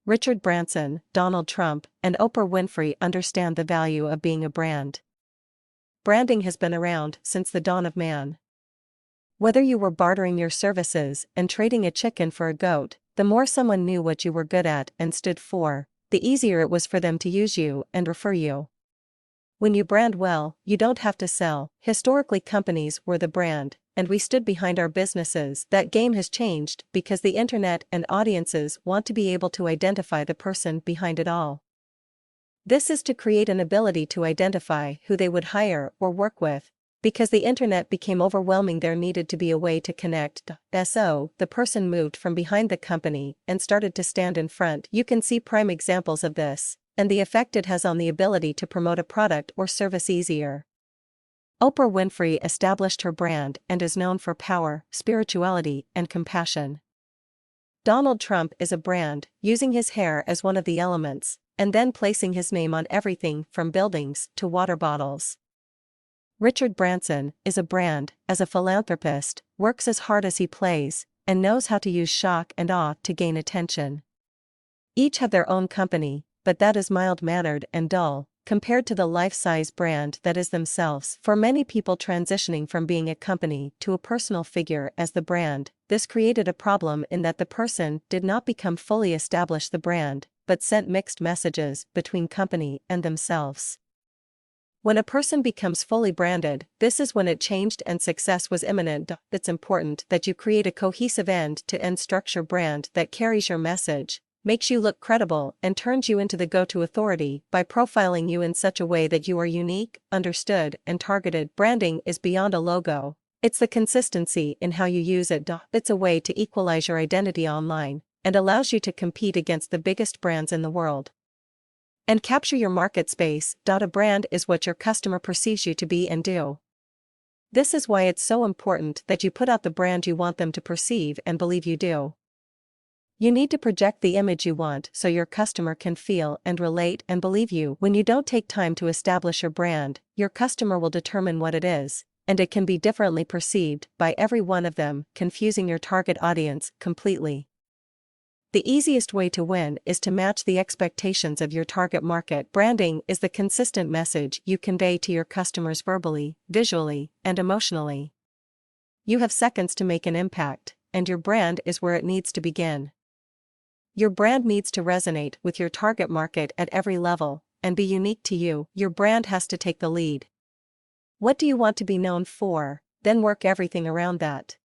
Richard Branson, Donald Trump, and Oprah Winfrey understand the value of being a brand. Branding has been around since the dawn of man. Whether you were bartering your services and trading a chicken for a goat, the more someone knew what you were good at and stood for, the easier it was for them to use you and refer you. When you brand well, you don't have to sell. Historically, companies were the brand, and we stood behind our businesses. That game has changed because the internet and audiences want to be able to identify the person behind it all. This is to create an ability to identify who they would hire or work with. Because the internet became overwhelming, there needed to be a way to connect. So, the person moved from behind the company and started to stand in front. You can see prime examples of this, and the effect it has on the ability to promote a product or service easier. Oprah Winfrey established her brand and is known for power, spirituality, and compassion. Donald Trump is a brand, using his hair as one of the elements, and then placing his name on everything from buildings to water bottles. Richard Branson is a brand, as a philanthropist, works as hard as he plays, and knows how to use shock and awe to gain attention. Each have their own company, but that is mild-mannered and dull, compared to the life-size brand that is themselves. For many people transitioning from being a company to a personal figure as the brand, this created a problem in that the person did not become fully establish the brand, but sent mixed messages between company and themselves. When a person becomes fully branded, this is when it changed and success was imminent. It's important that you create a cohesive end-to-end structure brand that carries your message, makes you look credible, and turns you into the go-to authority by profiling you in such a way that you are unique, understood, and targeted. Branding is beyond a logo. It's the consistency in how you use it. It's a way to equalize your identity online, and allows you to compete against the biggest brands in the world and capture your market space. A brand is what your customer perceives you to be and do. This is why it's so important that you put out the brand you want them to perceive and believe you do. You need to project the image you want so your customer can feel and relate and believe you. When you don't take time to establish your brand, your customer will determine what it is, and it can be differently perceived by every one of them, confusing your target audience completely. The easiest way to win is to match the expectations of your target market. Branding is the consistent message you convey to your customers verbally, visually, and emotionally. You have seconds to make an impact, and your brand is where it needs to begin. Your brand needs to resonate with your target market at every level, and be unique to you. Your brand has to take the lead. What do you want to be known for? Then work everything around that.